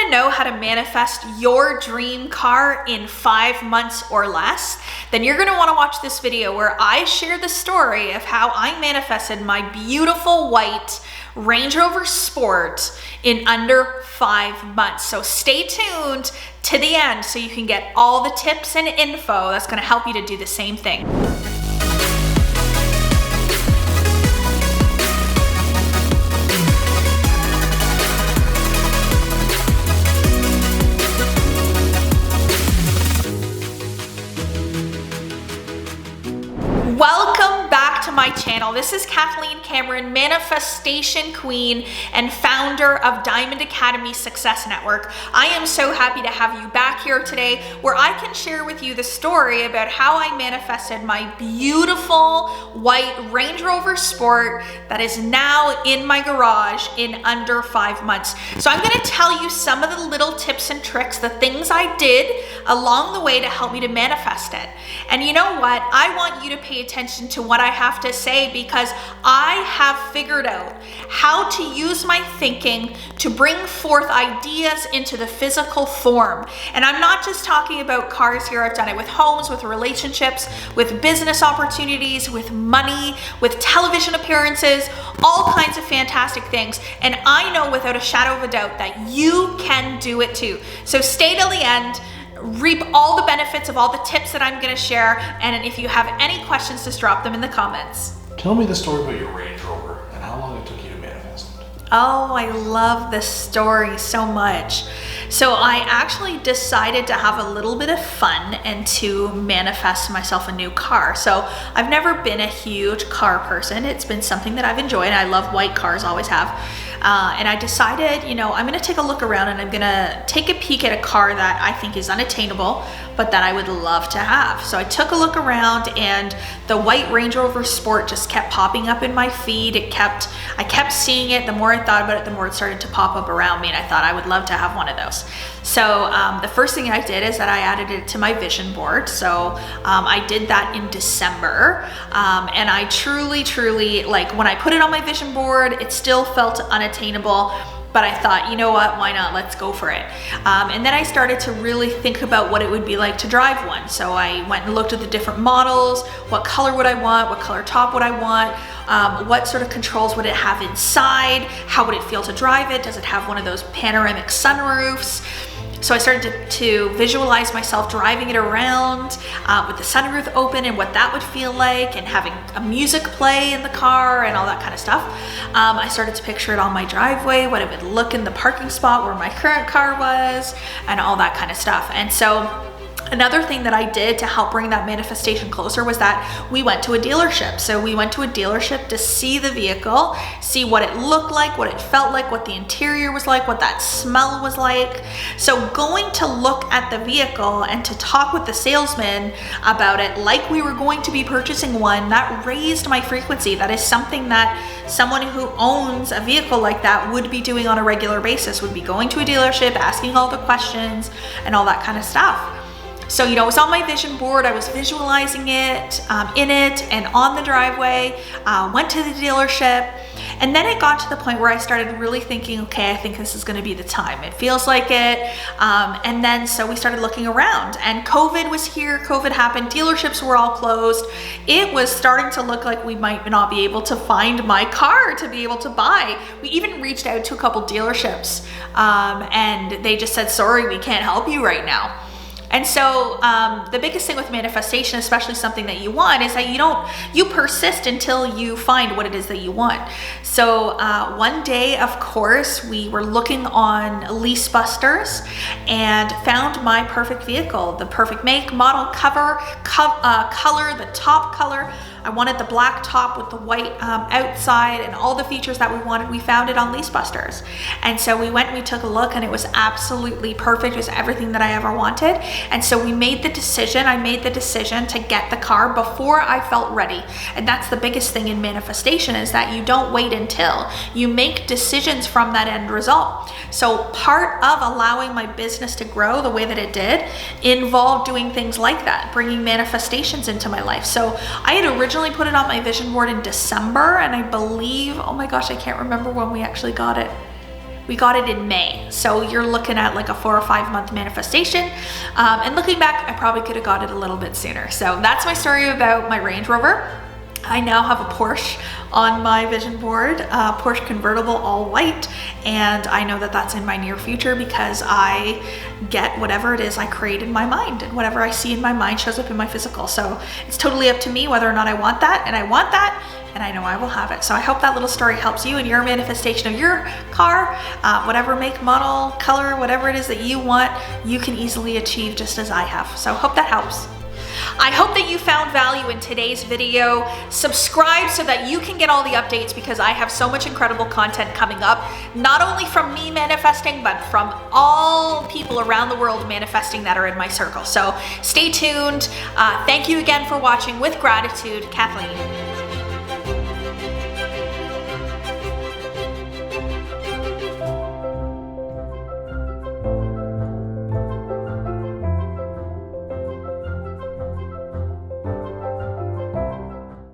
to know how to manifest your dream car in 5 months or less, then you're going to want to watch this video where I share the story of how I manifested my beautiful white Range Rover Sport in under 5 months. So stay tuned to the end so you can get all the tips and info that's going to help you to do the same thing. Welcome back to my channel. This is Kathleen Cameron, manifestation queen and founder of Diamond Academy Success Network. I am so happy to have you back here today where I can share with you the story about how I manifested my beautiful white Range Rover Sport that is now in my garage in under 5 months. So I'm going to tell you some of the little tips and tricks, the things I did along the way to help me to manifest it. And you know what? I want you to pay attention to what I have to say because I have figured out how to use my thinking to bring forth ideas into the physical form. And I'm not just talking about cars here. I've done it with homes, with relationships, with business opportunities, with money, with television appearances, all kinds of fantastic things. And I know without a shadow of a doubt that you can do it too. So stay till the end. Reap all the benefits of all the tips that I'm going to share, and if you have any questions, just drop them in the comments. Tell me the story about your Range Rover and how long it took you to manifest it. Oh, I love this story so much. So I actually decided to have a little bit of fun and to manifest myself a new car. So I've never been a huge car person. It's been something that I've enjoyed. I love white cars, always have. And I decided, I'm going to take a look around and I'm going to take a peek at a car that I think is unattainable, but that I would love to have. So I took a look around and the white Range Rover Sport just kept popping up in my feed. I kept seeing it. The more I thought about it, the more it started to pop up around me. And I thought I would love to have one of those. So the first thing I did is that I added it to my vision board. So I did that in December. And I truly, like when I put it on my vision board, it still felt unattainable. But I thought, you know what, why not? Let's go for it. And then I started to really think about what it would be like to drive one. So I went and looked at the different models. What color would I want? What color top would I want? What sort of controls would it have inside? How would it feel to drive it? Does it have one of those panoramic sunroofs? So I started to visualize myself driving it around with the sunroof open and what that would feel like, and having a music play in the car and all that kind of stuff. I started to picture it on my driveway, what it would look in the parking spot where my current car was, and all that kind of stuff. And so another thing that I did to help bring that manifestation closer was that we went to a dealership. So we went to a dealership to see the vehicle, see what it looked like, what it felt like, what the interior was like, what that smell was like. So going to look at the vehicle and to talk with the salesman about it like we were going to be purchasing one, that raised my frequency. That is something that someone who owns a vehicle like that would be doing on a regular basis, would be going to a dealership, asking all the questions and all that kind of stuff. So, it was on my vision board. I was visualizing it, in it and on the driveway, went to the dealership. And then it got to the point where I started really thinking, okay, I think this is going to be the time. It feels like it. And then so we started looking around, and COVID was here. COVID happened. Dealerships were all closed. It was starting to look like we might not be able to find my car to be able to buy. We even reached out to a couple dealerships, and they just said, sorry, we can't help you right now. And so the biggest thing with manifestation, especially something that you want, is that you persist until you find what it is that you want. So one day, of course, we were looking on Lease Busters and found my perfect vehicle, the perfect make, model, color, the top color. I wanted the black top with the white outside and all the features that we wanted. We found it on Lease Busters. And so we went and we took a look, and it was absolutely perfect. It was everything that I ever wanted. And so I made the decision to get the car before I felt ready. And that's the biggest thing in manifestation, is that you don't wait until you make decisions from that end result. So part of allowing my business to grow the way that it did involved doing things like that, bringing manifestations into my life. So I had originally put it on my vision board in December, and I believe, oh my gosh, I can't remember when we actually got it. We got it in May. So you're looking at like a 4 or 5 month manifestation. And looking back, I probably could have got it a little bit sooner. So that's my story about my Range Rover. I now have a Porsche on my vision board, Porsche convertible, all white, and I know that that's in my near future because I get whatever it is I create in my mind, and whatever I see in my mind shows up in my physical. So it's totally up to me whether or not I want that, and I want that, and I know I will have it. So I hope that little story helps you in your manifestation of your car, whatever make, model, color, whatever it is that you want, you can easily achieve just as I have. So hope that helps. I hope that you found value in today's video. Subscribe so that you can get all the updates because I have so much incredible content coming up, not only from me manifesting, but from all people around the world manifesting that are in my circle. So stay tuned. Thank you again for watching. With gratitude, Kathleen.